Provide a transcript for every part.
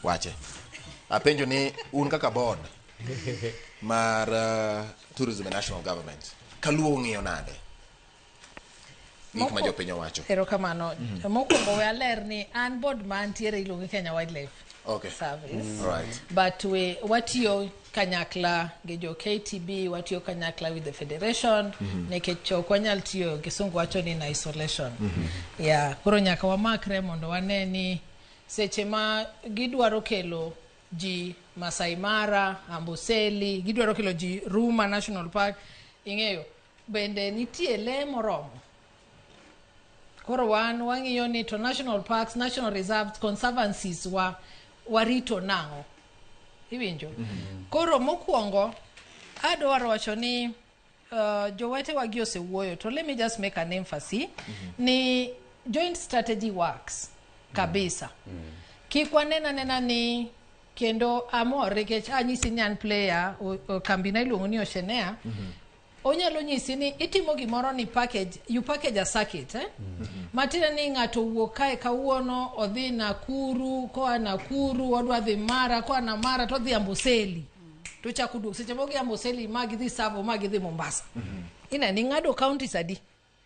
wache. Apenjo ni un kaka board mar tourism and national government. Kaluo ng'iyo nade? Gik ma jopiny owacho. Erokamano. Mokwongo we aler ni an board man tiere iluongi Kenya Wildlife Service. All right. But we watiyo kanyakla gi jo KTB, watiyo kanyakla with the federation, nekech ok wanyal tiyo gisungu wacho ni na isolation. Yeah, koro nyaka wamakre mondo wane ni seche ma gidwaro kelo ji Masai Mara, Amboseli, gidwaro kelo ji Ruma National Park, ing'eyo bende nitie le moromo. Koro wang'iyo ni to national parks, national reserves, conservancies warito nang'o. Iwinjo? Koro mokwongo adwaro wacho ni jowete wagi osewuoyo, to let me just make an emphasis ni joint strategy works kabisa. Kik wanena ni kendo amore kech anyisi ni an player kambi na iluongo ni Oceanea. Onyalo nyisi ni itimo gimoro ni you package a circuit, matina ni ng'ato wuok kae kawuono odhi Nakuru, koa Nakuru odwa dhi Mara, koa na Mara to dhi Amboseli. To chako duok seche mogi Amboseli magi dhi Savo, magi dhi Mombasa. Ina ni ng'ado counties adi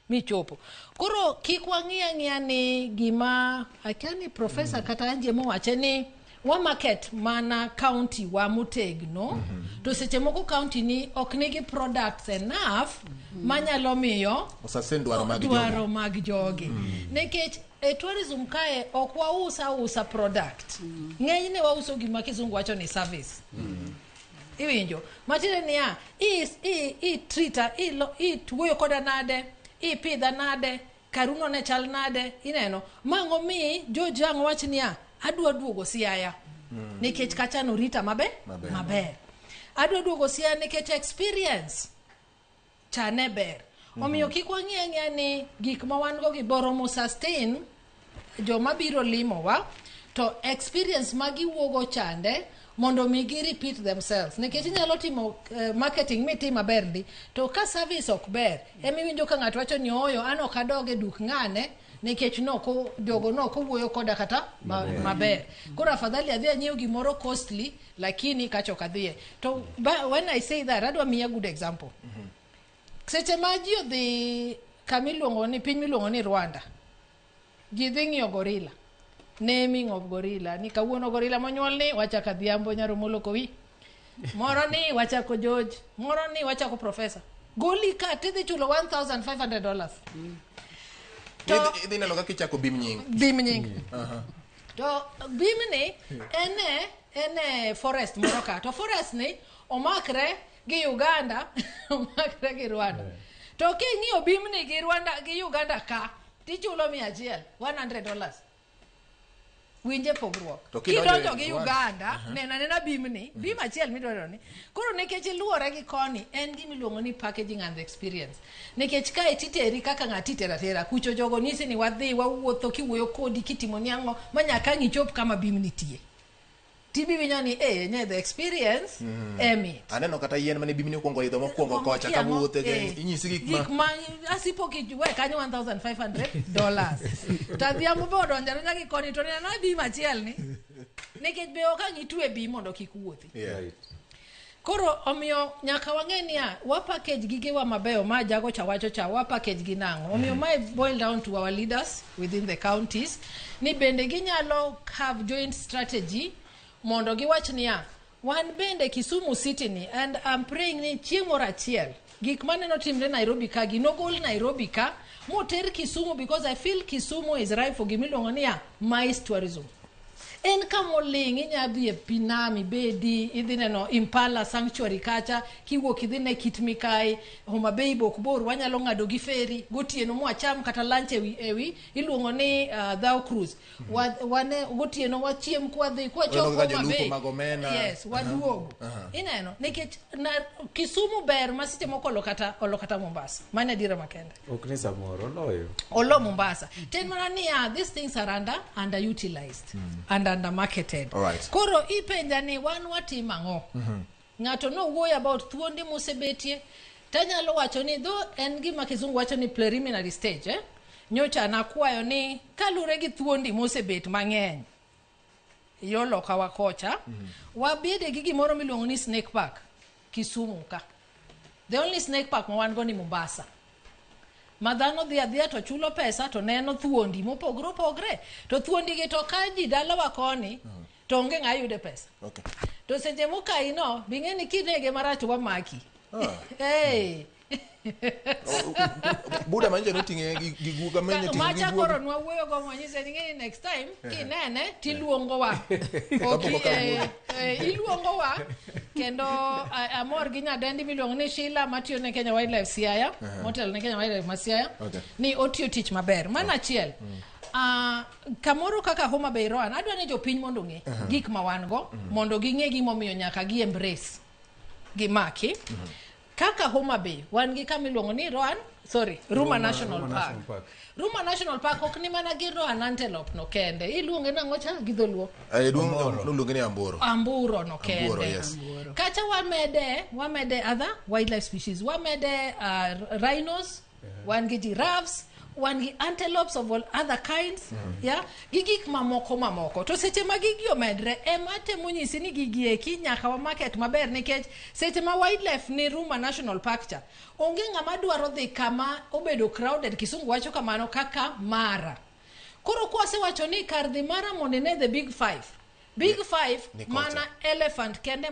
michopo. Koro kik wang'iya ni gima akani professor kata anje mowache ni wa market mana county wa mutegno, to seche moko county ni ok nigi products enough manyalo miyo dwaro mag jogi. Nekech tourism kae ok wausa product. Ng'enyne wauso gima kizungu wacho ni service. Iwinjo? Matire niya, treater, wuoyo koda nade, pidha nade, karuno ne chal nade, ineno. Mango mi jojang wach niya, adwa duogo Siaya nikech kacha no orita maber. Adwa duogo Siaya nikech experience chane ber. Omiyo kik wang'iya ni gik ma wan go giboro mo sustain joma biro limo wa, to experience magi wuogo chande mondo migi repeat themselves. Nikech inyalo timo marketing mitima berdi, to ka service ok ber, emiwinjo ka ng'ato wacho ni oyo an ok adoge duk ng'ane nikech jogo noko wuoyo koda kata maber. Koro afadhali adhi anyiew gimoro costly lakini kacho kadhie. To when I say that, adwa miya good example. Seche ma ji odhi kamiluongo ni piny miluongo ni Rwanda, ji dhi ng'iyo gorilla, naming of gorilla, ni kawuono gorilla monyuol ni wachaka Dhiambo Nyaromolo Kowi, moro ni wachako George, moro ni wachako Professor. Goli ka tidhi chulo $1,500. Idhi neno kaka ichako bim nying. To bim ni ene forest moro ka. To forest ni omakre gi Uganda, omakre gi Rwanda. To king'iyo bim ni gi Rwanda gi Uganda ka, tichulo $100. Winje pogruok. Kidonjo gi Uganda, nena bim achiel midwaro ni. Koro nekech luore gi koni, en gimiluongo ni packaging and experience. Nekech kae titeri kaka ng'ati tera kucho jogo nisi ni wadhi wawuotho kiwuoyo kodi kitimo niang'o manyaka ng'ichop kama bim nitie. Tibi winyo ni nye the experience emi. Aneno kata yien mane bim ni okuongo idho mokuongo kocha ka wuothe inyisi gik ma asipo kiwe kanyo $1,500. Tadhiambo be odonjaro nyaki koni to nena bim achiel ni. Nikech be ok ng'itwe bim mondo kik wuothi. Koro omiyo nyaka wang'e niya, wa package gigewa mabeyo ma jago chawacho cha wa package gi nang'o. Omiyo my boil down to our leaders within the counties ni bende ginyalo have joint strategy mondo giwach niya, wan bende Kisumu City ni, and I'm praying ni chieng' moro achiel gik maneno timre Nairobi ka ginogol Nairobi ka moter Kisumu, because I feel Kisumu is ripe for gimiluongo niya mais tourism. En kamoling inyadhi e Pinami bedi, idhi neno Impala Sanctuary kacha, kiwuok idhi ne Kitmikai, Homa Bay Bokbor, wanyalo ng'ado gi feri, gotieno mwacham kata lunch ewi iluongo ni Thou Cruise. Wane gotieno wachiem kwadhi kwa choko Homa Bay. Yes, waduogo. Ineno, nikech Kisumu ber masite moko olokata Mombasa. Mane dira makende. Okni samoro loyo. Olo Mombasa. Ten mana niya, these things are underutilized. Undermarketed. Right. Koro ipenja ni wan watima ng'o. Ng'ato no wuoyo about thuonde mosebetie. Tanyalo wacho ni dho en gima kizungu wacho ni preliminary stage. Nyocha nakwayo ni kalure gi thuondi mosebet mang'eny. yolo kawa kocha wabede gi gimoro miluongo ni snake park Kisumu ka. The only snake park ma wan go ni Mombasa. Madhano dhi adhiya to chulo pesa to neno thuondi mopogre to thuondi gi to kaji dalawa koni to onge ng'ayude pesa. Okay. To seche mokai no bing'eni kinege marach wamaki. Hey. Buda manje no tinge gi guga menye tinge macha koro nwa wuoyo go mwanyise ngeni next time kinene tiluongo wa. Okay. Iluongo wa kendo amor gi nyadendi miluongo ni Sheila matiyo ne Kenya Wildlife Siaya, motel ne Kenya Wildlife Masiaya. Ni otiyo tich maber. Mana achiel. Kamoro kaka Homa Bay Roan adwa ni jopiny mondo ng'e gik ma wan go mondo ging'e gimomiyo nyaka gi embrace gimaki. Kaka Homa Bay wan gi kamiluongo ni Ruma National Park. Ruma National Park ok ni mana gi Roan antelope no kende. Iluonge nang'o cha gi dholuo? Luonge ni amburo. Amburo no kende. Amburo, yes. Kacha wamede other wildlife species. Wamede rhinos, wan gi giraffes, wan gi antelopes of all other kinds. Gigik mamoko. To seche ma gigi omedre emate munyisi ni gigi eki nyaka wa market maber nikech seche ma wildlife ni Ruma National Park cha onge ng'ama dwaro dhi kama obedo crowded. Kisungu wacho kamano kaka Mara. Koro kwase wacho ni kar dhi Mara mondo ne the big five mana elephant kende